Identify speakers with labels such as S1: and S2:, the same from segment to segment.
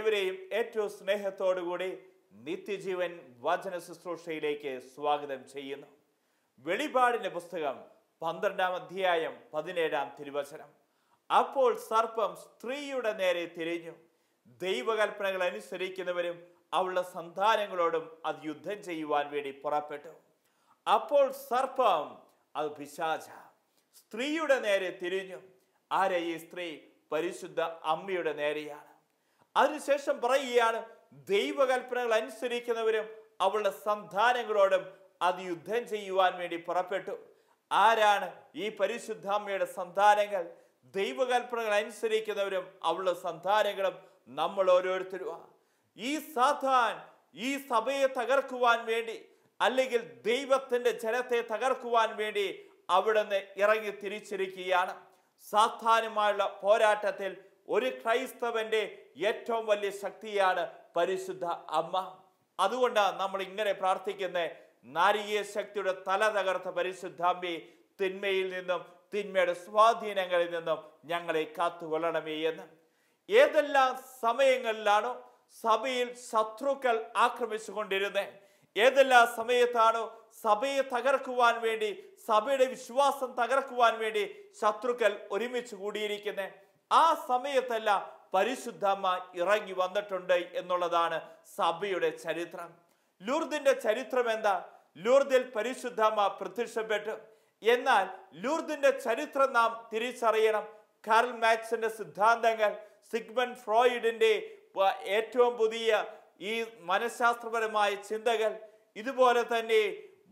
S1: ഏവരെയും ഏറ്റവും സ്നേഹത്തോടുകൂടി നിത്യജീവൻ വചന ശുശ്രൂഷയിലേക്ക് സ്വാഗതം ചെയ്യുന്നു. വെളിപാടിന്റെ പുസ്തകം 12-ാം അധ്യായം 17-ാം തിരുവചനം. അപ്പോൾ സർപ്പം സ്ത്രീയുടെ നേരെ തിരിഞ്ഞു, ദൈവകൽപ്പനകൾ അനുസരിക്കുന്നവരും അവളുടെ സന്താനങ്ങളോടും അത് യുദ്ധം ചെയ്യുവാൻ വേണ്ടി പുറപ്പെട്ടു. അപ്പോൾ സർപ്പം, അത് പിശാച, സ്ത്രീയുടെ നേരെ തിരിഞ്ഞു. ആരെ ഈ സ്ത്രീ? പരിശുദ്ധ അമ്മയുടെ നേരെയാണ്. അതിനുശേഷം പറയുകയാണ്, ദൈവകൽപ്പനകൾ അനുസരിക്കുന്നവരും അവളുടെ സന്താനങ്ങളോടും അത് യുദ്ധം ചെയ്യുവാൻ വേണ്ടി പുറപ്പെട്ടു. ആരാണ് ഈ പരിശുദ്ധ അമ്മയുടെ സന്താനങ്ങൾ? ദൈവകൽപ്പനകൾ അനുസരിക്കുന്നവരും അവളുടെ സന്താനങ്ങളും നമ്മൾ ഓരോരുത്തരുമാണ്. ഈ സാത്താൻ ഈ സഭയെ തകർക്കുവാൻ വേണ്ടി, അല്ലെങ്കിൽ ദൈവത്തിന്റെ ജനത്തെ തകർക്കുവാൻ വേണ്ടി അവിടുന്ന് ഇറങ്ങി തിരിച്ചിരിക്കുകയാണ്. സാത്താനുമായുള്ള പോരാട്ടത്തിൽ ഒരു ക്രൈസ്തവന്റെ ഏറ്റവും വലിയ ശക്തിയാണ് പരിശുദ്ധ അമ്മ. അതുകൊണ്ടാണ് നമ്മൾ ഇങ്ങനെ പ്രാർത്ഥിക്കുന്നത്, നാരികീയ ശക്തിയുടെ തല തകർത്ത പരിശുദ്ധ അമ്മേ, തിന്മയിൽ നിന്നും തിന്മയുടെ സ്വാധീനങ്ങളിൽ നിന്നും ഞങ്ങളെ കാത്തുകൊള്ളണമേ എന്ന്. ഏതെല്ലാം സമയങ്ങളിലാണോ സഭയിൽ ശത്രുക്കൾ ആക്രമിച്ചു കൊണ്ടിരുന്നത്, ഏതെല്ലാം സമയത്താണോ സഭയെ തകർക്കുവാൻ വേണ്ടി, സഭയുടെ വിശ്വാസം തകർക്കുവാൻ വേണ്ടി ശത്രുക്കൾ ഒരുമിച്ച് കൂടിയിരിക്കുന്നത്, ആ സമയത്തെല്ലാം പരിശുദ്ധ അമ്മ ഇറങ്ങി വന്നിട്ടുണ്ട് എന്നുള്ളതാണ് സഭയുടെ ചരിത്രം. ലൂർദിന്റെ ചരിത്രം എന്താ? ലൂർദിൽ പരിശുദ്ധ അമ്മ പ്രത്യക്ഷപ്പെട്ടു. എന്നാൽ ലൂർദിന്റെ ചരിത്രം നാം തിരിച്ചറിയണം. കാർൽ മാർക്സിന്റെ സിദ്ധാന്തങ്ങൾ, സിഗ്മണ്ട് ഫ്രോയിഡിന്റെ ഏറ്റവും പുതിയ ഈ മനഃശാസ്ത്രപരമായ ചിന്തകൾ, ഇതുപോലെ തന്നെ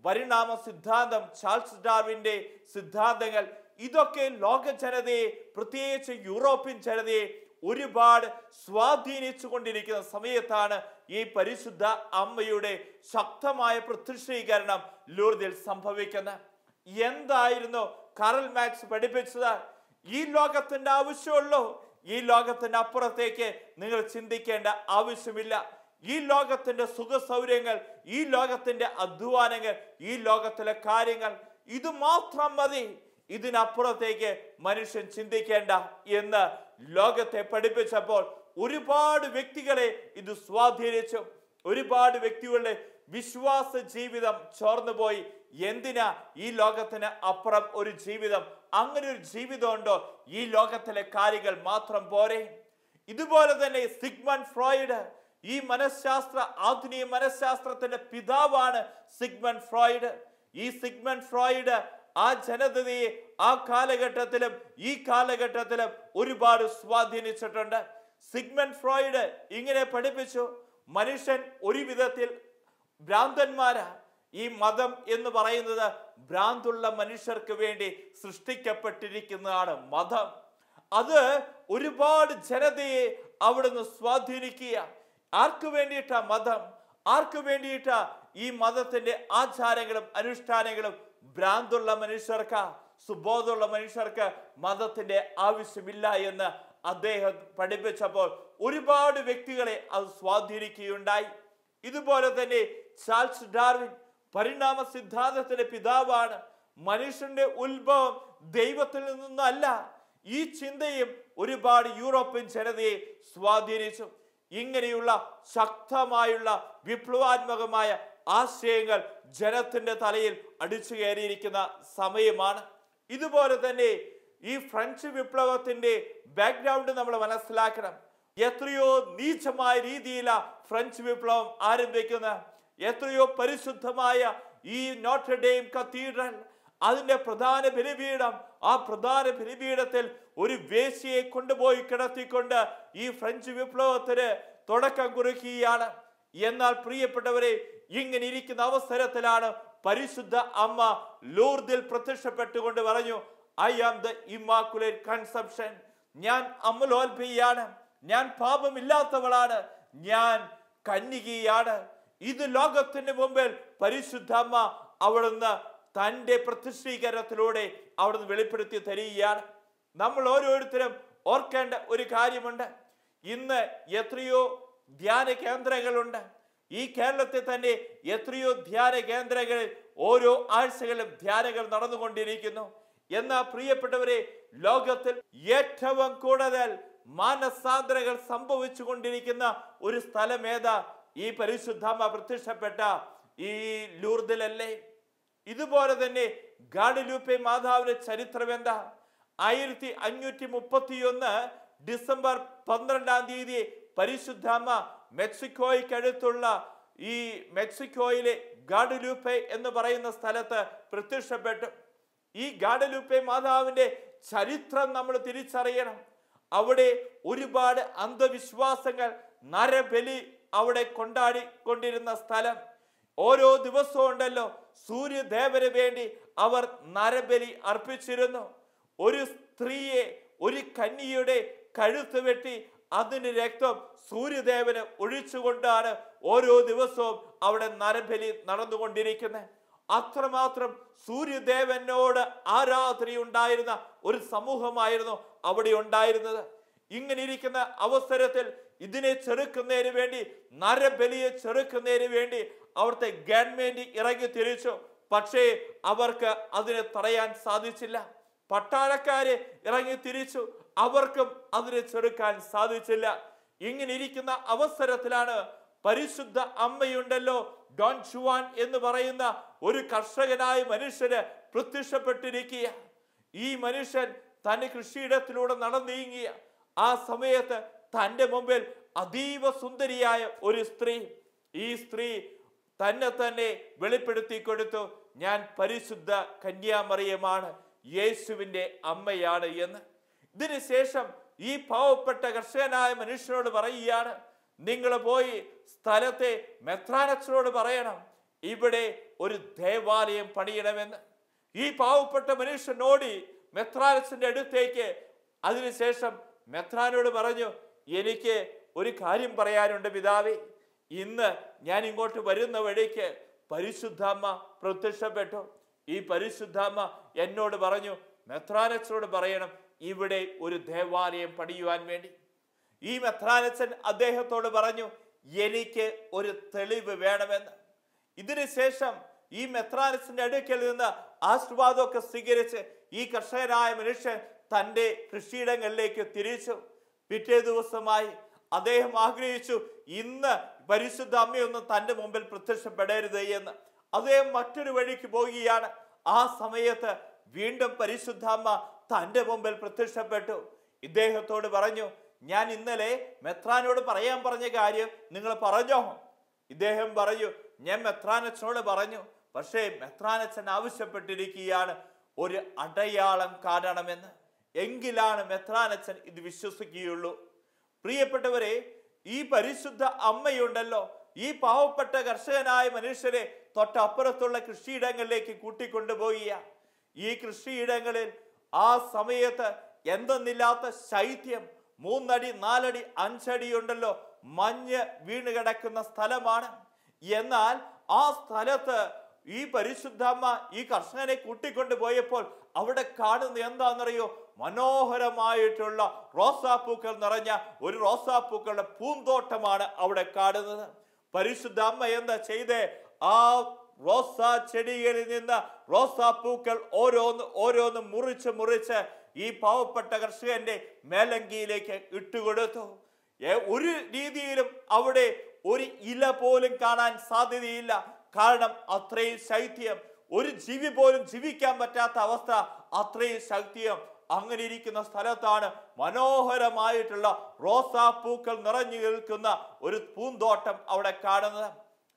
S1: പരിണാമ സിദ്ധാന്തം, ചാൾസ് ഡാർവിന്റെ സിദ്ധാന്തങ്ങൾ, ഇതൊക്കെ ലോക ജനതയെ, പ്രത്യേകിച്ച് യൂറോപ്യൻ ജനതയെ ഒരുപാട് സ്വാധീനിച്ചു കൊണ്ടിരിക്കുന്ന സമയത്താണ് ഈ പരിശുദ്ധ അമ്മയുടെ ശക്തമായ പ്രത്യക്ഷീകരണം ലൂർദിൽ സംഭവിക്കുന്നത്. എന്തായിരുന്നു കാർൽ മാർക്സ് പഠിപ്പിച്ചത്? ഈ ലോകത്തിന്റെ ആവശ്യമുള്ളൂ, ഈ ലോകത്തിന്റെ അപ്പുറത്തേക്ക് നിങ്ങൾ ചിന്തിക്കേണ്ട ആവശ്യമില്ല. ഈ ലോകത്തിന്റെ സുഖ സൗകര്യങ്ങൾ, ഈ ലോകത്തിന്റെ അധ്വാനങ്ങൾ, ഈ ലോകത്തിലെ കാര്യങ്ങൾ, ഇത് മാത്രം മതി, ഇതിനപ്പുറത്തേക്ക് മനുഷ്യൻ ചിന്തിക്കേണ്ട എന്ന് ലോകത്തെ പഠിപ്പിച്ചപ്പോൾ ഒരുപാട് വ്യക്തികളെ ഇത് സ്വാധീനിച്ചു. ഒരുപാട് വ്യക്തികളുടെ വിശ്വാസ ജീവിതം ചോർന്നുപോയി. എന്തിനാ ഈ ലോകത്തിന് അപ്പുറം ഒരു ജീവിതം? അങ്ങനെ ഒരു ജീവിതം ഉണ്ടോ? ഈ ലോകത്തിലെ കാര്യങ്ങൾ മാത്രം പോരെ. ഇതുപോലെ തന്നെ സിഗ്മണ്ട് ഫ്രോയിഡ്, ഈ മനഃശാസ്ത്ര, ആധുനിക മനഃശാസ്ത്രത്തിന്റെ പിതാവാണ് സിഗ്മണ്ട് ഫ്രോയിഡ്. ഈ സിഗ്മണ്ട് ഫ്രോയിഡ് ആ ജനതയെ ആ കാലഘട്ടത്തിലും ഈ കാലഘട്ടത്തിലും ഒരുപാട് സ്വാധീനിച്ചിട്ടുണ്ട്. സിഗ്മണ്ട് ഫ്രോയിഡ് ഇങ്ങനെ പഠിപ്പിച്ചു, മനുഷ്യൻ ഒരു വിധത്തിൽ ഭ്രാന്തന്മാരാ. ഈ മതം എന്ന് പറയുന്നത് ഭ്രാന്തുള്ള മനുഷ്യർക്ക് വേണ്ടി സൃഷ്ടിക്കപ്പെട്ടിരിക്കുന്നതാണ് മതം. അത് ഒരുപാട് ജനതയെ അവിടുന്ന് സ്വാധീനിക്കുക. ആർക്കു വേണ്ടിയിട്ടാ മതം? ആർക്കു വേണ്ടിയിട്ടാ ഈ മതത്തിന്റെ ആചാരങ്ങളും അനുഷ്ഠാനങ്ങളും? ഭ്രാന്തുള്ള മനുഷ്യർക്ക്, സുബോധമുള്ള മനുഷ്യർക്ക് മതത്തിന്റെ ആവശ്യമില്ല എന്ന് അദ്ദേഹം പഠിപ്പിച്ചപ്പോൾ ഒരുപാട് വ്യക്തികളെ അത് സ്വാധീനിക്കുകയുണ്ടായി. ഇതുപോലെ തന്നെ ചാൾസ് ഡാർവിൻ പരിണാമ സിദ്ധാന്തത്തിന്റെ പിതാവാണ്. മനുഷ്യന്റെ ഉത്ഭവം ദൈവത്തിൽ നിന്നല്ല. ഈ ചിന്തയും ഒരുപാട് യൂറോപ്യൻ ജനതയെ സ്വാധീനിച്ചു. ഇങ്ങനെയുള്ള ശക്തമായുള്ള വിപ്ലവാത്മകമായ ആശയങ്ങൾ ജനത്തിന്റെ തലയിൽ അടിച്ചു കയറിയിരിക്കുന്ന സമയമാണ്. ഇതുപോലെ തന്നെ ഈ ഫ്രഞ്ച് വിപ്ലവത്തിന്റെ ബാക്ക്ഗ്രൗണ്ട് നമ്മൾ മനസ്സിലാക്കണം. എത്രയോ നീചമായ രീതിയിലാണ് ഫ്രഞ്ച് വിപ്ലവം ആരംഭിക്കുന്നത്. എത്രയോ പരിശുദ്ധമായ ഈ നോട്ടർഡേം കത്തീഡ്രൽ, അതിന്റെ പ്രധാന ബലിപീഠം, ആ പ്രധാന ബലിപീഠത്തിൽ ഒരു വേശ്യയെ കൊണ്ടുപോയി കിടത്തിക്കൊണ്ട് ഈ ഫ്രഞ്ച് വിപ്ലവത്തിന് തുടക്കം കുറിക്കുകയാണ്. എന്നാൽ പ്രിയപ്പെട്ടവരെ, ഇങ്ങനെ ഇരിക്കുന്ന അവസരത്തിലാണ് പരിശുദ്ധ അമ്മ ലൂർദിൽ പ്രത്യക്ഷപ്പെട്ടുകൊണ്ട് പറഞ്ഞു, I am the immaculate conception. ഞാൻ അമലോത്ഭയാണ്, ഞാൻ പാപമില്ലാത്തവളാണ്, ഞാൻ കന്യകയാണ്. ഇത് ലോകത്തിന്റെ മുമ്പിൽ പരിശുദ്ധ അമ്മ അവിടുന്ന് തൻ്റെ പ്രത്യക്ഷീകരണത്തിലൂടെ അവിടുന്ന് വെളിപ്പെടുത്തി തരികയാണ്. നമ്മൾ ഓരോരുത്തരും ഓർക്കേണ്ട ഒരു കാര്യമുണ്ട്. ഇന്ന് എത്രയോ ധ്യാന കേന്ദ്രങ്ങളുണ്ട്. ഈ കേരളത്തിൽ തന്നെ എത്രയോ ധ്യാന കേന്ദ്രങ്ങളിൽ ഓരോ ആഴ്ചകളിലും ധ്യാനങ്ങൾ നടന്നുകൊണ്ടിരിക്കുന്നു. എന്നാൽ പ്രിയപ്പെട്ടവരെ, ലോകത്തിൽ ഏറ്റവും കൂടുതൽ മാനസാന്തരങ്ങൾ സംഭവിച്ചു കൊണ്ടിരിക്കുന്ന ഒരു സ്ഥലം ഏതാ? ഈ പരിശുദ്ധാമ്മ പ്രത്യക്ഷപ്പെട്ട ഈ ലൂർദിലല്ലേ? ഇതുപോലെ തന്നെ ഗാഡലൂപ്പെ മാതാവിന്റെ ചരിത്രം എന്താ? 1531 ഡിസംബർ 12 പരിശുദ്ധാമ്മ മെക്സിക്കോയ്ക്കടുത്തുള്ള ഈ മെക്സിക്കോയിലെ ഗാഡലൂപ്പെ എന്ന് പറയുന്ന സ്ഥലത്ത് പ്രത്യക്ഷപ്പെട്ടു. ഈ ഗാഡലൂപ്പെ മാതാവിന്റെ ചരിത്രം നമ്മൾ തിരിച്ചറിയണം. അവിടെ ഒരുപാട് അന്ധവിശ്വാസങ്ങൾ, നരബലി അവിടെ കൊണ്ടാടിക്കൊണ്ടിരുന്ന സ്ഥലം. ഓരോ ദിവസവും ഉണ്ടല്ലോ സൂര്യദേവന് വേണ്ടി അവർ നരബലി അർപ്പിച്ചിരുന്നു. ഒരു സ്ത്രീയെ, ഒരു കന്യയുടെ കഴുത്ത് വെട്ടി അതിന് രക്തം സൂര്യദേവന് ഒഴിച്ചുകൊണ്ടാണ് ഓരോ ദിവസവും അവിടെ നരബലി നടന്നുകൊണ്ടിരിക്കുന്നത്. അത്രമാത്രം സൂര്യദേവനോട് ആരാധന ഉണ്ടായിരുന്ന ഒരു സമൂഹമായിരുന്നു അവിടെ ഉണ്ടായിരുന്നത്. ഇങ്ങനെ ഇരിക്കുന്ന അവസരത്തിൽ ഇതിനെ ചെറുക്കുന്നതിന് വേണ്ടി, നരബലിയെ ചെറുക്കുന്നതിന് വേണ്ടി അവിടുത്തെ ഗവൺമെന്റ് ഇറങ്ങി തിരിച്ചു. പക്ഷേ അവർക്ക് അതിനെ തടയാൻ സാധിച്ചില്ല. പട്ടാളക്കാര് ഇറങ്ങി തിരിച്ചു, അവർക്കും അതിനെ ചെറുക്കാൻ സാധിച്ചില്ല. ഇങ്ങനെ ഇരിക്കുന്ന അവസരത്തിലാണ് പരിശുദ്ധ അമ്മയുണ്ടല്ലോ, ഡോൺ ജുവാൻ എന്ന് പറയുന്ന ഒരു കർഷകനായ മനുഷ്യന് പ്രത്യക്ഷപ്പെട്ടിരിക്കുക. ഈ മനുഷ്യൻ തന്റെ കൃഷിയിടത്തിലൂടെ നടന്നീങ്ങിയ ആ സമയത്ത് തന്റെ മുമ്പിൽ അതീവ സുന്ദരിയായ ഒരു സ്ത്രീ, ഈ സ്ത്രീ തന്നെ വെളിപ്പെടുത്തി കൊടുത്തു, ഞാൻ പരിശുദ്ധ കന്യാമറിയമാണ്, യേശുവിന്റെ അമ്മയാണ് എന്ന്. ഇതിനുശേഷം ഈ പാവപ്പെട്ട കർഷകനായ മനുഷ്യനോട് പറയുകയാണ്, നിങ്ങൾ പോയി സ്ഥലത്തെ മെത്രാനച്ചനോട് പറയണം, ഇവിടെ ഒരു ദേവാലയം പണിയണമെന്ന്. ഈ പാവപ്പെട്ട മനുഷ്യനോടി മെത്രാനച്ചന്റെ അടുത്തേക്ക്. അതിനുശേഷം മെത്രാനോട് പറഞ്ഞു, എനിക്ക് ഒരു കാര്യം പറയാനുണ്ട് പിതാവേ. ഇന്ന് ഞാൻ ഇങ്ങോട്ട് വരുന്ന വഴിക്ക് പരിശുദ്ധാമ്മ പ്രത്യക്ഷപ്പെട്ടു. ഈ പരിശുദ്ധാമ്മ എന്നോട് പറഞ്ഞു, മെത്രാനച്ചനോട് പറയണം ഇവിടെ ഒരു ദേവാലയം പണിയുവാൻ വേണ്ടി. ഈ മെത്രാനച്ചൻ അദ്ദേഹത്തോട് പറഞ്ഞു, എനിക്ക് ഒരു തെളിവ് വേണമെന്ന്. ഇതിനുശേഷം ഈ മെത്രാനച്ചന്റെ അടുക്കൽ നിന്ന് ആശീർവാദമൊക്കെ സ്വീകരിച്ച് ഈ കർഷകനായ മനുഷ്യൻ തൻ്റെ കൃഷിയിടങ്ങളിലേക്ക് തിരിച്ചു. പിറ്റേ ദിവസമായി അദ്ദേഹം ആഗ്രഹിച്ചു, ഇന്ന് പരിശുദ്ധ അമ്മയൊന്നും തൻ്റെ മുമ്പിൽ പ്രത്യക്ഷപ്പെടരുത് എന്ന്. അദ്ദേഹം മറ്റൊരു വഴിക്ക് പോവുകയാണ്. ആ സമയത്ത് വീണ്ടും പരിശുദ്ധാമ്മ തൻ്റെ മുമ്പിൽ പ്രത്യക്ഷപ്പെട്ടു. ഇദ്ദേഹത്തോട് പറഞ്ഞു, ഞാൻ ഇന്നലെ മെത്രാനോട് പറയാൻ പറഞ്ഞ കാര്യം നിങ്ങൾ പറഞ്ഞോ? ഇദ്ദേഹം പറഞ്ഞു, ഞാൻ മെത്രാനച്ചനോട് പറഞ്ഞു, പക്ഷേ മെത്രാനച്ചൻ ആവശ്യപ്പെട്ടിരിക്കുകയാണ് ഒരു അടയാളം കാണണമെന്ന്. എങ്കിലാണ് മെത്രാനച്ചൻ ഇത് വിശ്വസിക്കുകയുള്ളൂ. പ്രിയപ്പെട്ടവരെ, ഈ പരിശുദ്ധ അമ്മയുണ്ടല്ലോ, ഈ പാവപ്പെട്ട കർഷകനായ മനുഷ്യരെ തൊട്ടപ്പുറത്തുള്ള കൃഷിയിടങ്ങളിലേക്ക് കൂട്ടിക്കൊണ്ടുപോവുക. ഈ കൃഷിയിടങ്ങളിൽ ആ സമയത്ത് എന്തെന്നില്ലാത്ത ശൈത്യം, 3 അടി 4 അടി 5 അടി ഉണ്ടല്ലോ മഞ്ഞ് വീണ് കിടക്കുന്ന സ്ഥലമാണ്. എന്നാൽ ആ സ്ഥലത്ത് ഈ പരിശുദ്ധമ്മ ഈ കർഷകനെ കൂട്ടിക്കൊണ്ടു പോയപ്പോൾ അവിടെ കാണുന്ന എന്താണെന്നറിയോ? മനോഹരമായിട്ടുള്ള റോസാപ്പൂക്കൾ നിറഞ്ഞ ഒരു റോസാപ്പൂക്കളുടെ പൂന്തോട്ടമാണ് അവിടെ കാണുന്നത്. പരിശുദ്ധ അമ്മ എന്താ ചെയ്തേ? ആ റോസാ ചെടികളിൽ നിന്ന് റോസാപ്പൂക്കൾ ഓരോന്ന് മുറിച്ച് ഈ പാവപ്പെട്ട കർഷകന്റെ മേലങ്കിയിലേക്ക് ഇട്ടുകൊടുത്തു. ഒരു രീതിയിലും അവിടെ ഒരു ഇല പോലും കാണാൻ സാധ്യതയില്ല. കാരണം അത്രയും ശൈത്യം, ഒരു ജീവി പോലും ജീവിക്കാൻ പറ്റാത്ത അവസ്ഥ, അത്രയും ശൈത്യം. അങ്ങനെ ഇരിക്കുന്ന സ്ഥലത്താണ് മനോഹരമായിട്ടുള്ള റോസാപ്പൂക്കൾ നിറഞ്ഞു നിൽക്കുന്ന ഒരു പൂന്തോട്ടം അവിടെ കാണുന്നത്.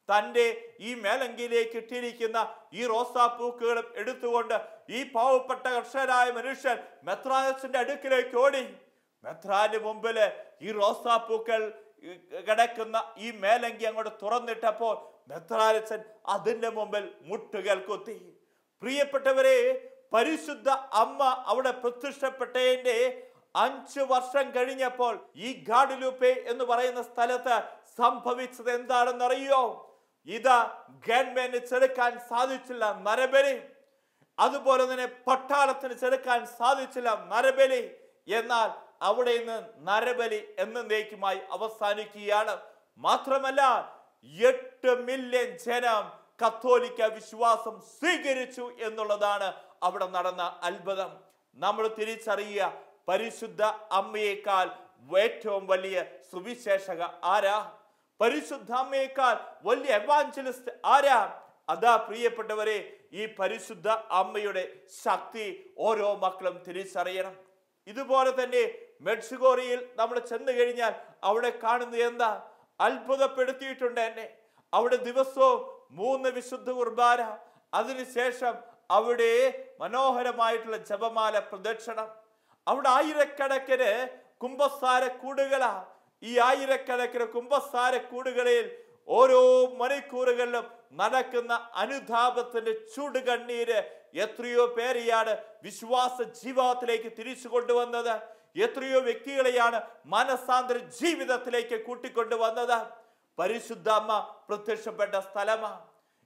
S1: തൻ്റെ ഈ മേലങ്കിയിലേക്ക് ഇട്ടിരിക്കുന്ന ഈ റോസാപ്പൂക്കളും എടുത്തുകൊണ്ട് ഈ പാവപ്പെട്ട കർഷകനായ മനുഷ്യൻ മെത്രാനച്ചന്റെ അടുക്കിലേക്ക് ഓടി. മെത്രാന്റെ മുമ്പില് ഈ റോസാപ്പൂക്കൾ കിടക്കുന്ന ഈ മേലങ്കി അങ്ങോട്ട് തുറന്നിട്ടപ്പോൾ മെത്രാനച്ചൻ അതിന്റെ മുമ്പിൽ മുട്ടുകൾ കുത്തി. പ്രിയപ്പെട്ടവരെ, പരിശുദ്ധ അമ്മ അവിടെ പ്രത്യക്ഷപ്പെട്ടതിന്റെ 5 വർഷം കഴിഞ്ഞപ്പോൾ ഈ ഗാഡലൂപ്പെ എന്ന് പറയുന്ന സ്ഥലത്ത് സംഭവിച്ചത് എന്താണെന്നറിയോ? ഇത് ഗവൺമെന്റിന് ചെറുക്കാൻ സാധിച്ചില്ല നരബലി, അതുപോലെ തന്നെ പട്ടാളത്തിന് ചെറുക്കാൻ സാധിച്ചില്ല നരബലി. എന്നാൽ അവിടെ നിന്ന് നരബലി എന്നേക്കുമായി അവസാനിക്കുകയാണ്. മാത്രമല്ല 8 മില്യൺ ജനം കത്തോലിക്ക വിശ്വാസം സ്വീകരിച്ചു എന്നുള്ളതാണ് അവിടെ നടന്ന അത്ഭുതം. നമ്മൾ തിരിച്ചറിയുക, പരിശുദ്ധ അമ്മയേക്കാൾ ഏറ്റവും വലിയ സുവിശേഷക ആരാ? പരിശുദ്ധാമ്മയേക്കാൾ വലിയ എവാഞ്ചലിസ്റ്റ് ആരാ? അതാ പ്രിയപ്പെട്ടവരെ, ഈ പരിശുദ്ധ അമ്മയുടെ ശക്തി ഓരോ മക്കളും തിരിച്ചറിയണം. ഇതുപോലെ തന്നെ മെക്സിക്കോയിൽ നമ്മൾ ചെന്ന് കഴിഞ്ഞാൽ അവിടെ കാണുന്നത് എന്താ? അത്ഭുതപ്പെടുത്തിയിട്ടുണ്ട് എന്നെ. അവിടെ ദിവസവും 3 വിശുദ്ധ കുർബാന, അതിനുശേഷം അവിടെ മനോഹരമായിട്ടുള്ള ജപമാല പ്രദക്ഷിണം. അവിടെ ആയിരക്കണക്കിന് കുമ്പസാര കൂടുകളാ. ഈ ആയിരക്കണക്കിന് കുമ്പസാര കൂടുകളിൽ ഓരോ മണിക്കൂറുകളിലും നടക്കുന്ന അനുതാപത്തിന്റെ ചുടുകണ്ണീര് എത്രയോ പേരെയാണ് വിശ്വാസ ജീവിതത്തിലേക്ക് തിരിച്ചു കൊണ്ടുവന്നത്. എത്രയോ വ്യക്തികളെയാണ് മനസാന്തര ജീവിതത്തിലേക്ക് കൂട്ടിക്കൊണ്ടുവന്നത്. പരിശുദ്ധ അമ്മ പ്രത്യക്ഷപ്പെട്ട സ്ഥലമാണ്.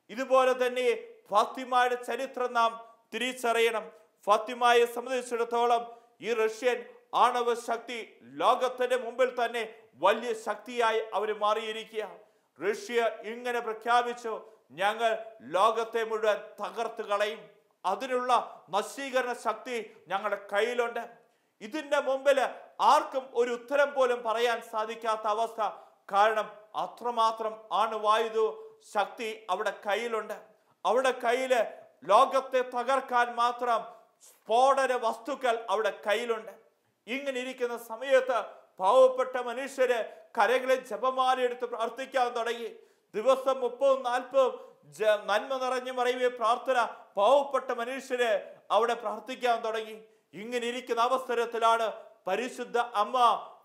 S1: ഇതുപോലെ തന്നെ ഫാത്തിമയുടെ ചരിത്രം നാം തിരിച്ചറിയണം. ഫാത്തിമയെ സംബന്ധിച്ചിടത്തോളം ഈ റഷ്യൻ ആണവ ശക്തി ലോകത്തിന്റെ മുമ്പിൽ തന്നെ വലിയ ശക്തിയായി അവർ മാറിയിരിക്കുക. റഷ്യ ഇങ്ങനെ പ്രഖ്യാപിച്ചു, ഞങ്ങൾ ലോകത്തെ മുഴുവൻ തകർത്ത് കളയും, അതിനുള്ള നശീകരണ ശക്തി ഞങ്ങളുടെ കയ്യിലുണ്ട്. ഇതിന്റെ മുമ്പിൽ ആർക്കും ഒരു ഉത്തരം പോലും പറയാൻ സാധിക്കാത്ത അവസ്ഥ. കാരണം അത്രമാത്രം അണുവായുധ ശക്തി അവിടെ കയ്യിലുണ്ട്. അവിടെ കയ്യില് ലോകത്തെ തകർക്കാൻ മാത്രം സ്ഫോടന വസ്തുക്കൾ അവിടെ കയ്യിലുണ്ട്. ഇങ്ങനെ ഇരിക്കുന്ന സമയത്ത് പാവപ്പെട്ട മനുഷ്യര് കരകളിൽ ജപമാല എടുത്ത് പ്രാർത്ഥിക്കാൻ തുടങ്ങി. ദിവസം 30-40 നന്മ നിറഞ്ഞു മറിയുക പ്രാർത്ഥന പാവപ്പെട്ട മനുഷ്യര് അവിടെ പ്രാർത്ഥിക്കാൻ തുടങ്ങി. ഇങ്ങനെ ഇരിക്കുന്ന അവസരത്തിലാണ് പരിശുദ്ധ അമ്മ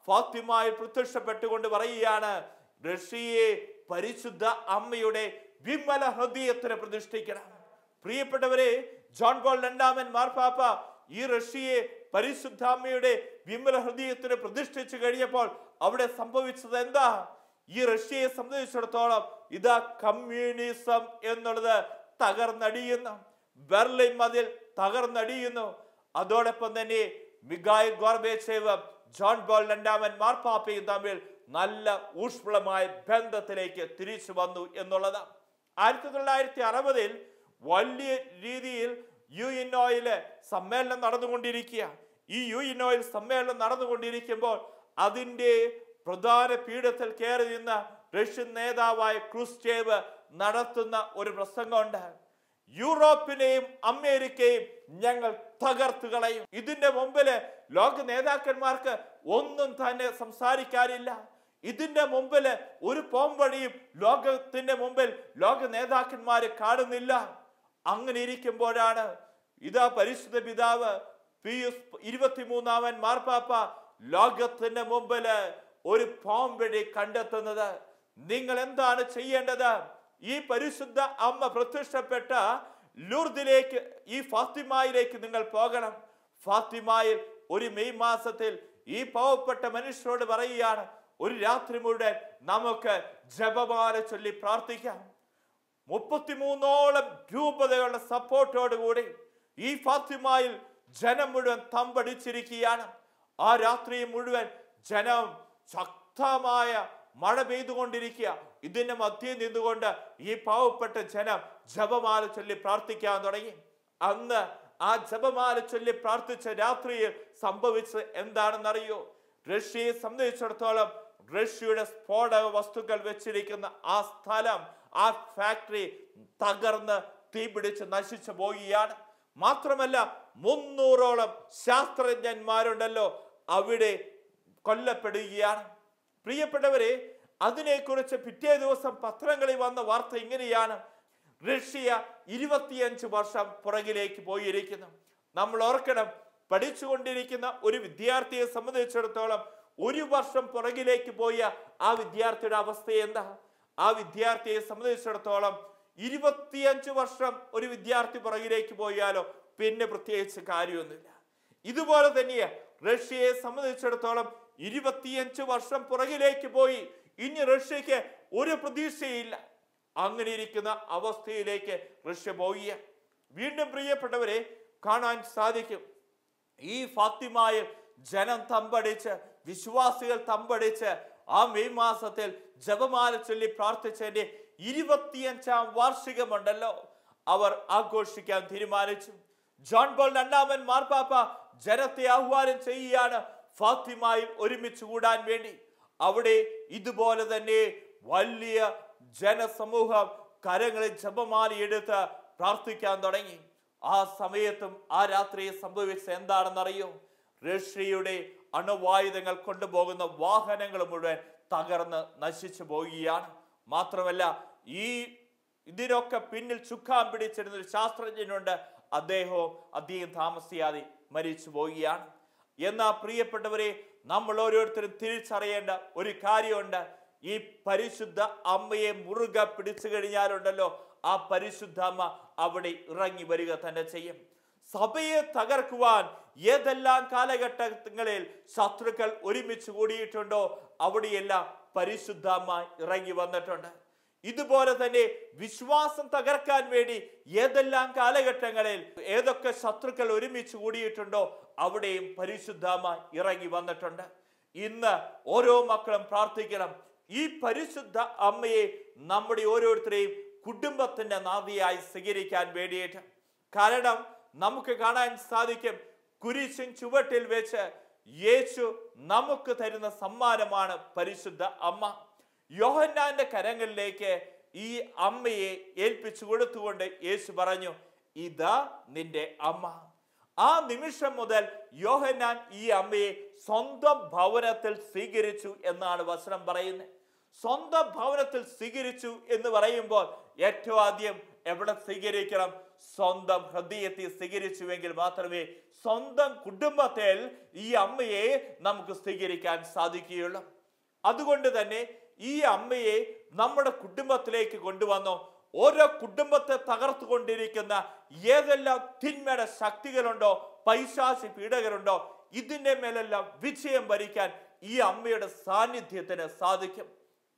S1: ഫാത്തിമയിൽ പ്രത്യക്ഷപ്പെട്ടുകൊണ്ട് പറയുകയാണ്, റഷ്യയെ പരിശുദ്ധ അമ്മയുടെ വിമല ഹൃദയത്തിന് പ്രതിഷ്ഠിക്കണം. പ്രിയപ്പെട്ടവരെ, ജോൺ പോൾ രണ്ടാമൻ മാർപ്പാപ്പ ഈ റഷ്യയെ പരിശുദ്ധ അമ്മയുടെ വിമല ഹൃദയത്തിന് പ്രതിഷ്ഠിച്ചു കഴിഞ്ഞപ്പോൾ അവിടെ സംഭവിച്ചത് എന്താ? ഈ റഷ്യയെ സംബന്ധിച്ചിടത്തോളം ഇതാ കമ്മ്യൂണിസം എന്നുള്ളത് തകർന്നടിയുന്നു. ബെർലിൻ മതിൽ തകർന്നടിയുന്നു. അതോടൊപ്പം തന്നെ മിഖായിൽ ഗോർബച്ചേവ് ജോൺ പോൾ രണ്ടാമൻ മാർപ്പാപ്പയും തമ്മിൽ നല്ല ഊഷ്മളമായ ബന്ധത്തിലേക്ക് തിരിച്ചു വന്നു എന്നുള്ളതാണ്. 1960 വലിയ രീതിയിൽ യുഎൻഒയില് സമ്മേളനം നടന്നുകൊണ്ടിരിക്കുക. ഈ യുഎൻഒയിൽ സമ്മേളനം നടന്നുകൊണ്ടിരിക്കുമ്പോൾ അതിൻ്റെ പ്രധാന പീഠത്തിൽ കയറി നിന്ന റഷ്യൻ നേതാവായ ക്രൂസ്ചേവ് നടത്തുന്ന ഒരു പ്രസംഗമുണ്ട്. യൂറോപ്പിനെയും അമേരിക്കയും ഞങ്ങൾ തകർത്തു കളയും. ഇതിന്റെ മുമ്പില് ലോക നേതാക്കന്മാർക്ക് ഒന്നും തന്നെ സംസാരിക്കാനില്ല. ഇതിന്റെ മുമ്പില് ഒരു പോംവഴിയും ലോകത്തിന്റെ മുമ്പിൽ ലോക നേതാക്കന്മാര് കാണുന്നില്ല. അങ്ങനെ ഇരിക്കുമ്പോഴാണ് ഇതാ പരിശുദ്ധ പിതാവ് പിയൂസ് 23-ാമൻ മാർപ്പാപ്പ ലോകത്തിന്റെ മുമ്പില് ഒരു പോംവഴി കണ്ടെത്തുന്നത്. നിങ്ങൾ എന്താണ് ചെയ്യേണ്ടത്? ഈ പരിശുദ്ധ അമ്മ പ്രത്യക്ഷപ്പെട്ട ലൂർദിലേക്ക്, ഈ ഫാത്തിമയിലേക്ക് നിങ്ങൾ പോകണം. ഫാത്തിമയിൽ ഒരു മെയ് മാസത്തിൽ ഈ പാവപ്പെട്ട മനുഷ്യരോട് പറയുകയാണ്, ഒരു രാത്രി മുഴുവൻ നമുക്ക് ജപമാല ചൊല്ലി പ്രാർത്ഥിക്കാം. 33ഓളം രൂപതകളുടെ സപ്പോർട്ടോടുകൂടി ഈ ഫാത്തിമയിൽ ജനം മുഴുവൻ തമ്പടിച്ചിരിക്കുകയാണ്. ആ രാത്രി മുഴുവൻ ജനം ശക്തമായ മഴ പെയ്തുകൊണ്ടിരിക്കുക. ഇതിന്റെ മധ്യേ നിന്നുകൊണ്ട് ഈ പാവപ്പെട്ട ജനം ജപമാല ചൊല്ലി പ്രാർത്ഥിക്കാൻ തുടങ്ങി. അന്ന് ആ ജപമാല ചൊല്ലി പ്രാർത്ഥിച്ച രാത്രിയിൽ സംഭവിച്ചത് എന്താണെന്നറിയോ? റഷ്യയെ സംബന്ധിച്ചിടത്തോളം റഷ്യയുടെ സ്ഫോടക വസ്തുക്കൾ വെച്ചിരിക്കുന്ന ആ സ്ഥലം, ആ ഫാക്ടറി തകർന്ന് തീപിടിച്ച് നശിച്ചു പോവുകയാണ്. മാത്രമല്ല 300ഓളം ശാസ്ത്രജ്ഞന്മാരുണ്ടല്ലോ അവിടെ കൊല്ലപ്പെടുകയാണ്. പ്രിയപ്പെട്ടവരെ, അതിനെക്കുറിച്ച് പിറ്റേ ദിവസം പത്രങ്ങളിൽ വന്ന വാർത്ത ഇങ്ങനെയാണ്: റഷ്യ 25 വർഷം പുറകിലേക്ക് പോയിരിക്കുന്നു. നമ്മൾ ഓർക്കണം, പഠിച്ചുകൊണ്ടിരിക്കുന്ന ഒരു വിദ്യാർത്ഥിയെ സംബന്ധിച്ചിടത്തോളം 1 വർഷം പുറകിലേക്ക് പോയ ആ വിദ്യാർത്ഥിയുടെ അവസ്ഥ എന്താ? ആ വിദ്യാർത്ഥിയെ സംബന്ധിച്ചിടത്തോളം 25 വർഷം ഒരു വിദ്യാർത്ഥി പുറകിലേക്ക് പോയാലോ പിന്നെ പ്രത്യേകിച്ച് കാര്യമൊന്നുമില്ല. ഇതുപോലെ തന്നെയാ റഷ്യയെ സംബന്ധിച്ചിടത്തോളം 25 വർഷം പുറകിലേക്ക് പോയി. ഇനി റഷ്യക്ക് ഒരു പ്രതീക്ഷയില്ല. അങ്ങനെ ഇരിക്കുന്ന അവസ്ഥയിലേക്ക് റഷ്യ പോവുക. വീണ്ടും പ്രിയപ്പെട്ടവരെ, കാണാൻ സാധിക്കും ഈ ഫാത്തിമയിൽ ജനം തമ്പടിച്ച്, വിശ്വാസികൾ തമ്പടിച്ച് ആ മെയ് മാസത്തിൽ ജപമാല ചൊല്ലി പ്രാർത്ഥിച്ചതിന്റെ 25ാം വാർഷികമുണ്ടല്ലോ അവർ ആഘോഷിക്കാൻ തീരുമാനിച്ചു. ജോൺ പോൾ രണ്ടാമൻ മാർപ്പാപ്പ ജനത്തെ ആഹ്വാനം ചെയ്യുകയാണ്, ഫാത്തിമയിൽ ഒരുമിച്ച് കൂടാൻ വേണ്ടി അവിടെ ഇതുപോലെ തന്നെ വലിയ ജനസമൂഹം കരങ്ങളിൽ ജപമാല എടുത്ത് പ്രാർത്ഥിക്കാൻ തുടങ്ങി. ആ സമയത്തും ആ രാത്രി സംഭവിച്ചത് എന്താണെന്നറിയോ? റഷ്യയുടെ അണുവായുധങ്ങൾ കൊണ്ടുപോകുന്ന വാഹനങ്ങൾ മുഴുവൻ തകർന്ന് നശിച്ചു പോവുകയാണ്. മാത്രമല്ല, ഇതിനൊക്കെ പിന്നിൽ ചുക്കാൻ പിടിച്ചിരുന്ന ഒരു ശാസ്ത്രജ്ഞനുണ്ട്. അദ്ദേഹവും അധികം താമസിയാതെ മരിച്ചു പോവുകയാണ്. എന്നാൽ പ്രിയപ്പെട്ടവരെ, നമ്മൾ ഓരോരുത്തരും തിരിച്ചറിയേണ്ട ഒരു കാര്യമുണ്ട്. ഈ പരിശുദ്ധ അമ്മയെ മുറുകെ പിടിച്ചു കഴിഞ്ഞാലുണ്ടല്ലോ, ആ പരിശുദ്ധ അമ്മ അവിടെ ഇറങ്ങി വരിക തന്നെ ചെയ്യും. സഭയെ തകർക്കുവാൻ ഏതെല്ലാം കാലഘട്ടങ്ങളിൽ ശത്രുക്കൾ ഒരുമിച്ച് കൂടിയിട്ടുണ്ടോ, അവിടെയെല്ലാം പരിശുദ്ധ അമ്മ ഇറങ്ങി വന്നിട്ടുണ്ട്. ഇതുപോലെ തന്നെ വിശ്വാസം തകർക്കാൻ വേണ്ടി ഏതെല്ലാം കാലഘട്ടങ്ങളിൽ ഏതൊക്കെ ശത്രുക്കൾ ഒരുമിച്ച് കൂടിയിട്ടുണ്ടോ, അവിടെയും പരിശുദ്ധ അമ്മ ഇറങ്ങി വന്നിട്ടുണ്ട്. ഇന്ന് ഓരോ മക്കളും പ്രാർത്ഥിക്കണം, ഈ പരിശുദ്ധ അമ്മയെ നമ്മുടെ ഓരോരുത്തരെയും കുടുംബത്തിന്റെ നാഥിയായി സ്വീകരിക്കാൻ വേണ്ടിയിട്ട്. കാരണം നമുക്ക് കാണാൻ സാധിക്കും, കുരിശിൻ ചുവട്ടിൽ വെച്ച് യേശു നമുക്ക് തരുന്ന സമ്മാനമാണ് പരിശുദ്ധ അമ്മ. യോഹന്നാന്റെ കരങ്ങളിലേക്ക് ഈ അമ്മയെ ഏൽപ്പിച്ചു കൊടുത്തുകൊണ്ട് യേശു പറഞ്ഞു, ഇതാ നിന്റെ അമ്മ. ആ നിമിഷം മുതൽ യോഹന്നാൻ ഈ അമ്മയെ സ്വന്തം ഭവനത്തിൽ സ്വീകരിച്ചു എന്നാണ് വചനം പറയുന്നത്. സ്വന്തം ഭവനത്തിൽ സ്വീകരിച്ചു എന്ന് പറയുമ്പോൾ ഏറ്റവും ആദ്യം എവിടെ സ്വീകരിക്കണം? സ്വന്തം ഹൃദയത്തിൽ സ്വീകരിച്ചുവെങ്കിൽ മാത്രമേ സ്വന്തം കുടുംബത്തിൽ ഈ അമ്മയെ നമുക്ക് സ്വീകരിക്കാൻ സാധിക്കുകയുള്ളൂ. അതുകൊണ്ട് തന്നെ ഈ അമ്മയെ നമ്മുടെ കുടുംബത്തിലേക്ക് കൊണ്ടുവന്നു. ഓരോ കുടുംബത്തെ തകർത്തുകൊണ്ടിരിക്കുന്ന ഏതെല്ലാം തിന്മയുടെ ശക്തികളുണ്ടോ, പൈശാചി പീഡകരുണ്ടോ, ഇതിന്റെ മേലെല്ലാം വിജയം വരിക്കാൻ ഈ അമ്മയുടെ സാന്നിധ്യത്തിന് സാധിക്കും.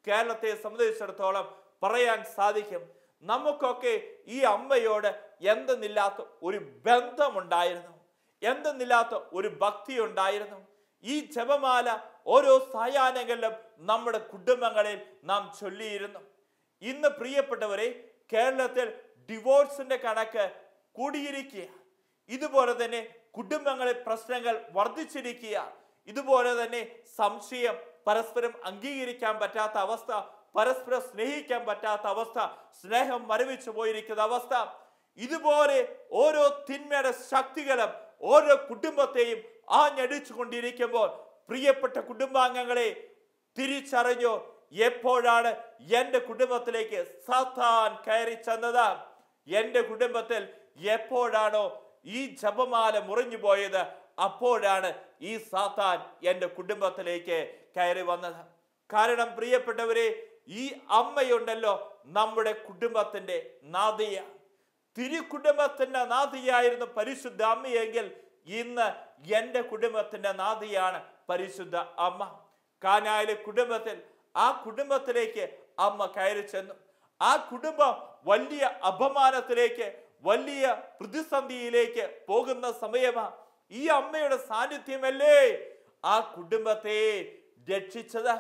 S1: കേരളത്തെ സംബന്ധിച്ചിടത്തോളം പറയാൻ സാധിക്കും, നമുക്കൊക്കെ ഈ അമ്മയോട് എന്തെന്നില്ലാത്ത ഒരു ബന്ധമുണ്ടായിരുന്നു, എന്തെന്നില്ലാത്ത ഒരു ഭക്തി ഉണ്ടായിരുന്നു. ഈ ജപമാല ഓരോ സായാഹ്നങ്ങളിലും നമ്മുടെ കുടുംബങ്ങളിൽ നാം ചൊല്ലിയിരുന്നു. ഇന്ന് പ്രിയപ്പെട്ടവരെ, കേരളത്തിൽ ഡിവോഴ്സിന്റെ കണക്ക് കൂടിയിരിക്കുക, ഇതുപോലെ തന്നെ കുടുംബങ്ങളിൽ പ്രശ്നങ്ങൾ വർദ്ധിച്ചിരിക്കുക, ഇതുപോലെ തന്നെ സംശയം, പരസ്പരം അംഗീകരിക്കാൻ പറ്റാത്ത അവസ്ഥ, പരസ്പരം സ്നേഹിക്കാൻ പറ്റാത്ത അവസ്ഥ, സ്നേഹം മരവിച്ചു പോയിരിക്കുന്ന അവസ്ഥ, ഇതുപോലെ ഓരോ തിന്മയുടെ ശക്തികളും ഓരോ കുടുംബത്തെയും ആഞ്ഞടിച്ചു കൊണ്ടിരിക്കുമ്പോൾ പ്രിയപ്പെട്ട കുടുംബാംഗങ്ങളെ തിരിച്ചറിഞ്ഞോ, എപ്പോഴാണ് എൻ്റെ കുടുംബത്തിലേക്ക് സാത്താൻ കയറി ചെന്നത്? എൻ്റെ കുടുംബത്തിൽ എപ്പോഴാണോ ഈ ജപമാല മുറിഞ്ഞു പോയത്, അപ്പോഴാണ് ഈ സാത്താൻ എൻ്റെ കുടുംബത്തിലേക്ക് കയറി വന്നത്. കാരണം പ്രിയപ്പെട്ടവരെ, ഈ അമ്മയുണ്ടല്ലോ നമ്മുടെ കുടുംബത്തിന്റെ നാഥിയ. തിരുക്കുടുംബത്തിന്റെ നാഥിയായിരുന്നു പരിശുദ്ധ അമ്മയെങ്കിൽ ഇന്ന് എൻ്റെ കുടുംബത്തിന്റെ നാഥിയാണ് പരിശുദ്ധ അമ്മ. കാനായിലെ കുടുംബത്തിൽ ആ കുടുംബത്തിലേക്ക് അമ്മ കയറി ചെന്നു. ആ കുടുംബം വലിയ അപമാനത്തിലേക്ക്, വലിയ പ്രതിസന്ധിയിലേക്ക് പോകുന്ന സമയമാണ്. ഈ അമ്മയുടെ സാന്നിധ്യമല്ലേ ആ കുടുംബത്തെ രക്ഷിച്ചത്.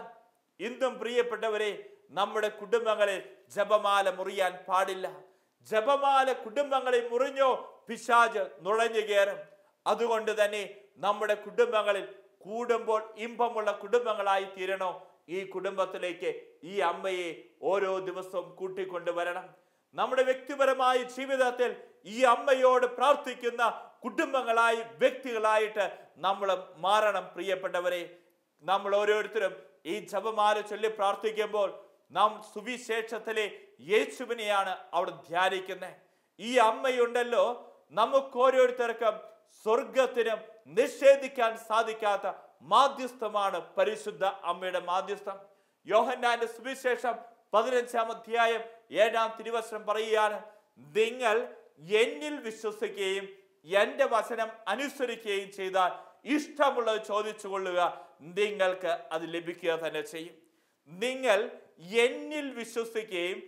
S1: ഇന്നും പ്രിയപ്പെട്ടവരെ, നമ്മുടെ കുടുംബങ്ങളിൽ ജപമാല മുറിയാൻ പാടില്ല. ജപമാല കുടുംബങ്ങളിൽ മുറിഞ്ഞോ പിശാച് നുഴഞ്ഞു കയറും. അതുകൊണ്ട് തന്നെ നമ്മുടെ കുടുംബങ്ങളിൽ കൂടുമ്പോൾ ഇമ്പമുള്ള കുടുംബങ്ങളായി തീരണോ, ഈ കുടുംബത്തിലേക്ക് ഈ അമ്മയെ ഓരോ ദിവസവും കൂട്ടിക്കൊണ്ടുവരണം. നമ്മുടെ വ്യക്തിപരമായ ജീവിതത്തിൽ ഈ അമ്മയോട് പ്രാർത്ഥിക്കുന്ന കുടുംബങ്ങളായി, വ്യക്തികളായിട്ട് നമ്മൾ മാറണം. പ്രിയപ്പെട്ടവരെ, നമ്മൾ ഓരോരുത്തരും ഈ ജപമാല ചൊല്ലി പ്രാർത്ഥിക്കുമ്പോൾ നാം സുവിശേഷത്തിലെ യേശുവിനെയാണ് അവിടെ ധ്യാനിക്കുന്നത്. ഈ അമ്മയുണ്ടല്ലോ നമുക്ക് ഓരോരുത്തർക്കും സ്വർഗത്തിനും നിഷേധിക്കാൻ സാധിക്കാത്ത മാധ്യസ്ഥമാണ് പരിശുദ്ധ അമ്മയുടെ മാധ്യസ്ഥം. യോഹന്നാന്റെ സുവിശേഷം 15-ാം അധ്യായം 7-ാം തിരുവചനം പറയുകയാണ്, നിങ്ങൾ എന്നിൽ വിശ്വസിക്കുകയും എൻ്റെ വചനം അനുസരിക്കുകയും ചെയ്താൽ ഇഷ്ടമുള്ളത് ചോദിച്ചു കൊള്ളുക, നിങ്ങൾക്ക് അത് ലഭിക്കുക തന്നെ ചെയ്യും. നിങ്ങൾ എന്നിൽ വിശ്വസിക്കുകയും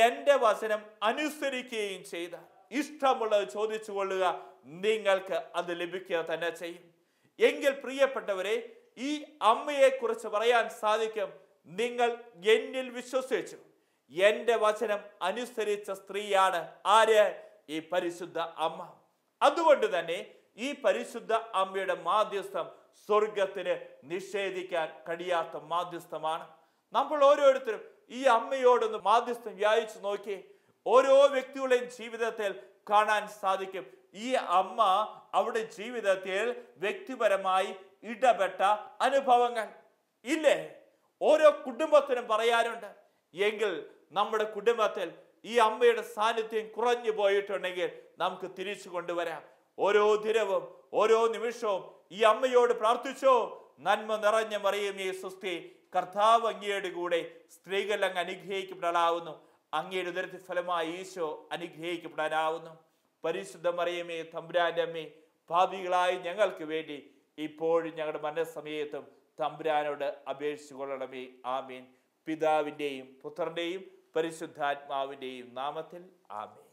S1: എൻ്റെ വചനം അനുസരിക്കുകയും ചെയ്താൽ ഇഷ്ടമുള്ളത് ചോദിച്ചു കൊള്ളുക, നിങ്ങൾക്ക് അത് ലഭിക്കുക തന്നെ ചെയ്യും. എങ്കിൽ പ്രിയപ്പെട്ടവരെ, ഈ അമ്മയെ കുറിച്ച് പറയാൻ സാധിക്കും, നിങ്ങൾ എന്നിൽ വിശ്വസിച്ചു, എൻ്റെ വചനം അനുസരിച്ച സ്ത്രീയാണ് ആര്? ഈ പരിശുദ്ധ അമ്മ. അതുകൊണ്ട് തന്നെ ഈ പരിശുദ്ധ അമ്മയുടെ മാധ്യസ്ഥം സ്വർഗത്തിന് നിഷേധിക്കാൻ കഴിയാത്ത മാധ്യസ്ഥമാണ്. നമ്മൾ ഓരോരുത്തരും ഈ അമ്മയോടൊന്ന് മാധ്യസ്ഥം വ്യാപിച്ചു നോക്കി, ഓരോ വ്യക്തികളുടെയും ജീവിതത്തിൽ കാണാൻ സാധിക്കും. ഈ അമ്മ അവരുടെ ജീവിതത്തിൽ വ്യക്തിപരമായി ഇടപെട്ട അനുഭവങ്ങൾ ഇല്ലേ? ഓരോ കുടുംബത്തിനും പറയാനുണ്ട്. എങ്കിൽ നമ്മുടെ കുടുംബത്തിൽ ഈ അമ്മയുടെ സാന്നിധ്യം കുറഞ്ഞു പോയിട്ടുണ്ടെങ്കിൽ നമുക്ക് തിരിച്ചു കൊണ്ടുവരാം. ഓരോ ദിനവും ഓരോ നിമിഷവും ഈ അമ്മയോട് പ്രാർത്ഥിച്ചോ. നന്മ നിറഞ്ഞ മറിയമേ സ്വസ്തി, കർത്താവ് അങ്ങയുടെ കൂടെ, സ്ത്രീകൾ അങ്ങ് അനുഗ്രഹിക്കപ്പെടാനാവുന്നു, അങ്ങയുടെ ഉദരത്തിൻ ഫലമായി ഈശോ അനുഗ്രഹിക്കപ്പെടാനാവുന്നു. പരിശുദ്ധ മറിയമേ തമ്പുരാന്റെ അമ്മേ, പാപികളായി ഞങ്ങൾക്ക് വേണ്ടി ഇപ്പോഴും ഞങ്ങളുടെ മരണസമയത്തും തമ്പുരാനോട് അപേക്ഷിച്ചു കൊള്ളണമേ. ആമേൻ. പിതാവിൻ്റെയും പുത്രൻ്റെയും പരിശുദ്ധാത്മാവിൻ്റെയും നാമത്തിൽ ആമേൻ.